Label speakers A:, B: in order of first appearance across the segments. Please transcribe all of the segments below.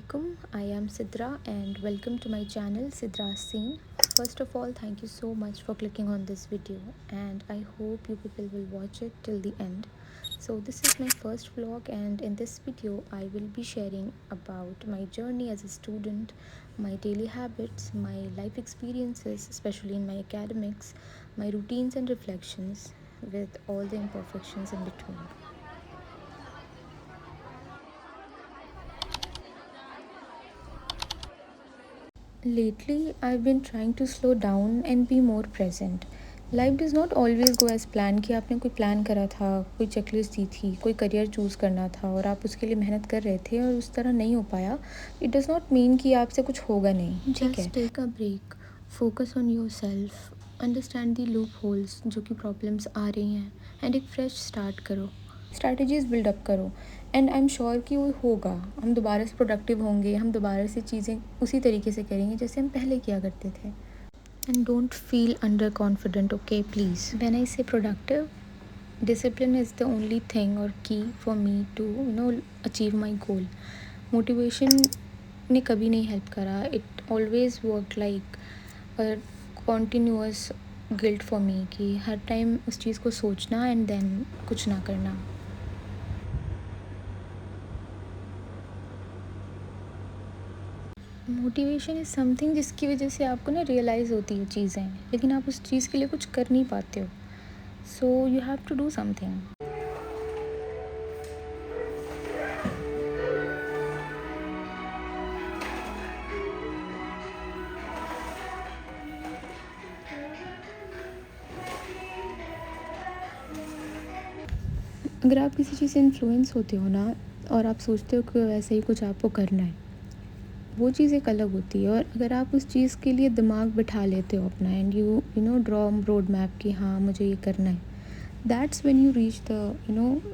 A: alaikum. I am Sidra and welcome to my channel Sidra Scene. First of all, thank you so much for clicking on this video and I hope you people will watch it till the end. So this is my first vlog and in this video I will be sharing about my journey as a student, my daily habits, my life experiences, especially in my academics, my routines and reflections with all the imperfections in between. Lately, I've been trying to slow down and be more present. Life does not always go as plan कि आपने कोई plan करा था, कोई checklist दी थी, कोई career choose करना था और आप उसके लिए मेहनत कर रहे थे और उस तरह नहीं हो पाया. इट डज़ नॉट मीन कि आपसे कुछ होगा नहीं. ठीक है, take a break, focus on yourself, understand the loopholes जो कि प्रॉब्लम्स आ रही हैं एंड एक फ्रेश स्टार्ट करो. स्ट्रैटेजीज़ बिल्डअप करो एंड आई एम श्योर कि वो होगा. हम दोबारा से प्रोडक्टिव होंगे, हम दोबारा से चीज़ें उसी तरीके से करेंगे जैसे हम पहले किया करते थे. And don't feel under confident, okay please. When I से productive, discipline is the only thing or key for me to achieve my goal. Motivation ने कभी नहीं हेल्प करा. It always worked like a continuous guilt for me कि हर time उस चीज़ को सोचना and then कुछ ना करना. मोटिवेशन इज़ समथिंग जिसकी वजह से आपको ना रियलाइज़ होती है चीज़ें, लेकिन आप उस चीज़ के लिए कुछ कर नहीं पाते हो. So you have to do something. अगर आप किसी चीज़ से इन्फ्लुएंस होते हो ना और आप सोचते हो कि वैसे ही कुछ आपको करना है, वो चीज़ एक अलग होती है. और अगर आप उस चीज़ के लिए दिमाग बिठा लेते हो अपना and you know draw road map कि हाँ मुझे ये करना है, that's when you reach the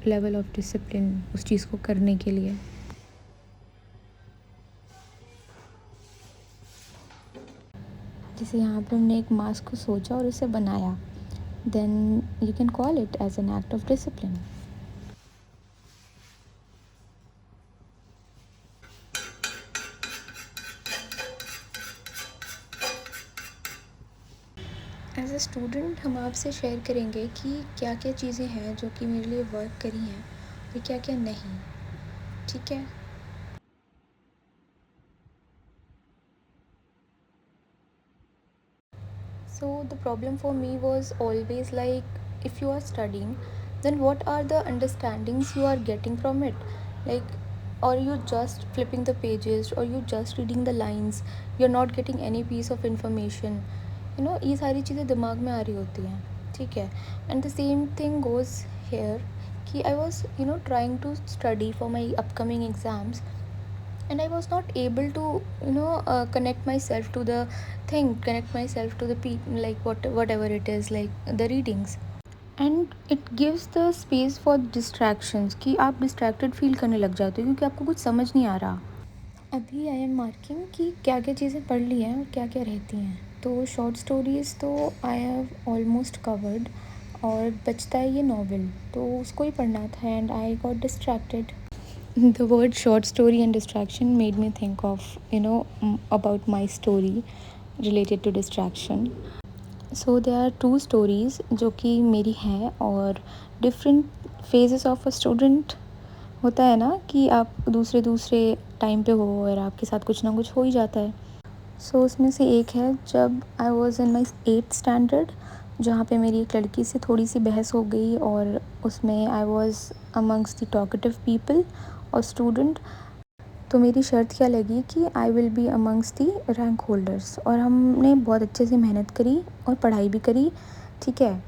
A: level of discipline उस चीज़ को करने के लिए. जैसे यहाँ पर हमने एक मास्क को सोचा और उसे बनाया, then you can call it as an act of discipline. As a student हम आपसे शेयर करेंगे कि क्या क्या चीज़ें हैं जो कि मेरे लिए वर्क करी हैं और क्या क्या नहीं. ठीक है. So the problem for me was always like, if you are studying, then what are the understandings you are getting from it? Like, or you just flipping the pages or you just reading the lines, you're not getting any piece of information. ये सारी चीज़ें दिमाग में आ रही होती हैं. ठीक है. And the same thing goes here कि I was trying to study for my upcoming exams and I was not able to connect myself to the thing, connect myself to the people, like whatever it is, like the readings. And it gives the space for distractions कि आप distracted feel करने लग जाते हो क्योंकि आपको कुछ समझ नहीं आ रहा. अभी आई एम मार्किंग कि क्या क्या चीज़ें पढ़ ली हैं और क्या क्या रहती हैं. तो शॉर्ट स्टोरीज़ तो आई हैव ऑलमोस्ट कवर्ड और बचता है ये नॉवल, तो उसको ही पढ़ना था and I got distracted. The word short story and distraction made me think of about my story related to distraction. So there are two stories जो कि मेरी हैं और different phases of a student. होता है ना कि आप दूसरे दूसरे टाइम पे हो और आपके साथ कुछ ना कुछ हो ही जाता है. सो उसमें से एक है जब I was in my 8th standard, जहाँ पे मेरी एक लड़की से थोड़ी सी बहस हो गई और उसमें I was amongst the talkative people और स्टूडेंट. तो मेरी शर्त क्या लगी कि I will be amongst the rank holders. और हमने बहुत अच्छे से मेहनत करी और पढ़ाई भी करी. ठीक है.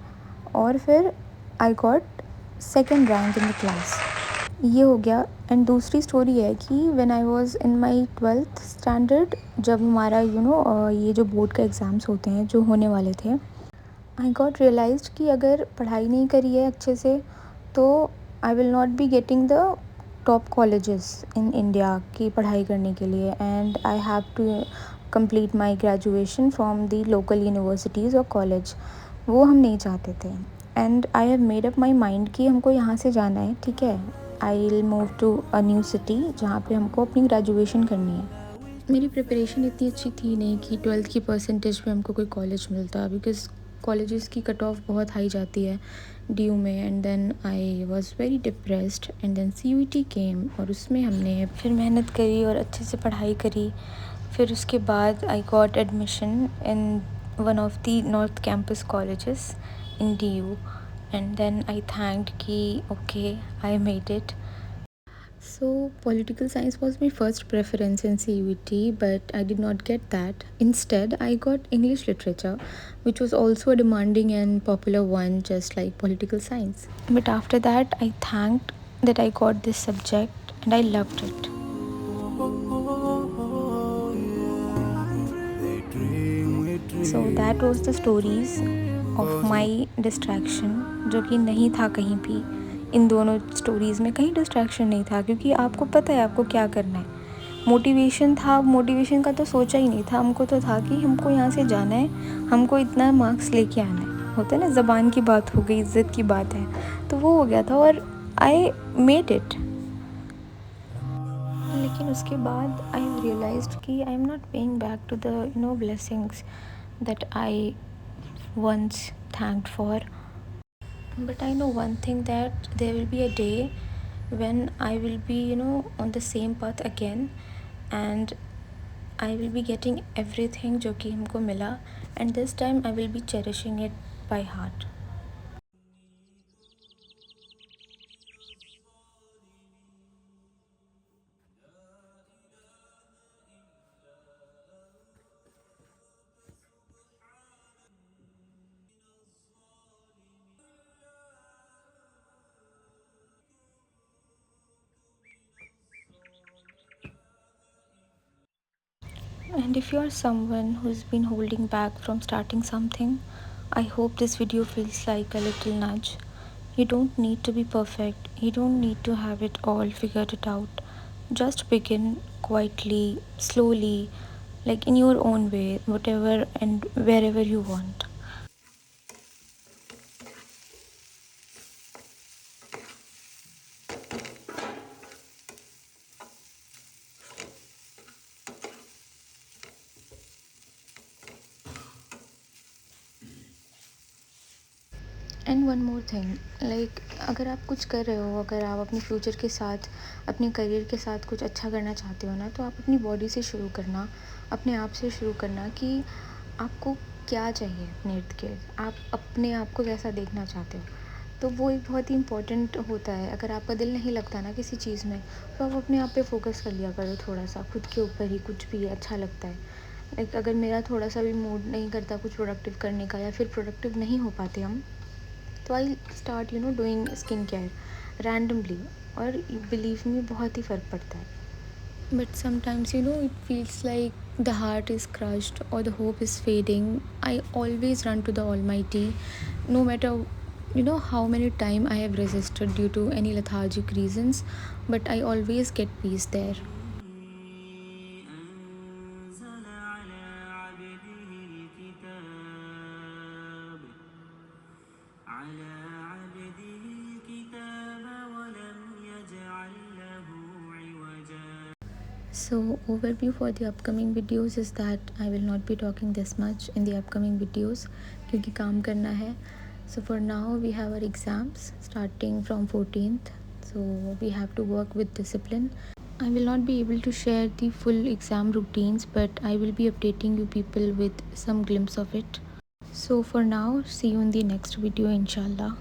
A: और फिर I got second rank in the class. ये हो गया. एंड दूसरी स्टोरी है कि when I was in my 12th standard, जब हमारा ये जो बोर्ड का एग्ज़ाम्स होते हैं जो होने वाले थे, आई गॉट रियलाइज्ड कि अगर पढ़ाई नहीं करी है अच्छे से तो I will not be getting the top colleges in India की पढ़ाई करने के लिए. And I have to complete my graduation from the local universities और कॉलेज. वो हम नहीं चाहते थे. And I have made up my mind कि हमको यहाँ से जाना है. ठीक है. I will move to a new city जहाँ पे हमको अपनी ग्रेजुएशन करनी है। मेरी प्रिपरेशन इतनी अच्छी थी नहीं कि 12th की परसेंटेज पे हमको कोई कॉलेज मिलता, बिकॉज़ कॉलेजेस की कट ऑफ बहुत हाई जाती है डी में। And then I was very depressed and then CUET came और उसमें हमने फिर मेहनत करी और अच्छे से पढ़ाई करी। फिर उसके बाद I got admission in one of the north campus colleges in DU. And then I thanked कि okay I made it. So, political science was my first preference in CUET, but I did not get that. Instead, I got English literature, which was also a demanding and popular one, just like political science. But after that, I thanked that I got this subject and I loved it. So that was the stories of my distraction, जो कि नहीं था कहीं भी। इन दोनों stories में कहीं distraction नहीं था, क्योंकि आपको पता है आपको क्या करना है। मोटिवेशन था, मोटिवेशन का तो सोचा ही नहीं था। हमको तो था कि हमको यहाँ से जाना है, हमको इतना मार्क्स लेके आना है। होता है ना, ज़बान की बात हो गई, इज़्ज़त की बात है, तो वो हो गया था और आई मेड इट। लेकिन उसके बाद आई रियलाइज्ड कि I am not paying back to the blessings that I once thanked for. But I know one thing, that there will be a day when I will be on the same path again, and I will be getting everything जो कि हमको मिला, and this time I will be cherishing it by heart. And if you are someone who's been holding back from starting something, I hope this video feels like a little nudge. You don't need to be perfect, you don't need to have it all figured it out. Just begin quietly, slowly, like in your own way, whatever and wherever you want. And one more thing, like अगर आप कुछ कर रहे हो, अगर आप अपने future के साथ, अपने करियर के साथ कुछ अच्छा करना चाहते हो ना, तो आप अपनी बॉडी से शुरू करना, अपने आप से शुरू करना कि आपको क्या चाहिए अपने इर्द गिर्द, आप अपने आप को कैसा देखना चाहते हो। तो वो एक बहुत ही इम्पोर्टेंट होता है। अगर आपका दिल नहीं लगता ना किसी चीज़ में, तो आप अपने आप पे फोकस कर लिया करो, थोड़ा सा खुद के ऊपर ही, कुछ भी अच्छा लगता है। लाइक अगर मेरा थोड़ा सा भी मूड नहीं करता कुछ प्रोडक्टिव करने का, या फिर प्रोडक्टिव नहीं हो पाते हम, तो I start doing skin care randomly, और बिलीव मी बहुत ही फ़र्क पड़ता है। But sometimes it feels like the heart is crushed और the hope is fading. I always run to the almighty, no matter how many time I have resisted due to any lethargic reasons, but I always get peace there. So overview for the upcoming videos is that I will not be talking this much in the upcoming videos क्योंकि काम करना है. So for now we have our exams starting from 14th, so we have to work with discipline. I will not be able to share the full exam routines, but I will be updating you people with some glimpse of it. So for now, see you in the next video, inshallah.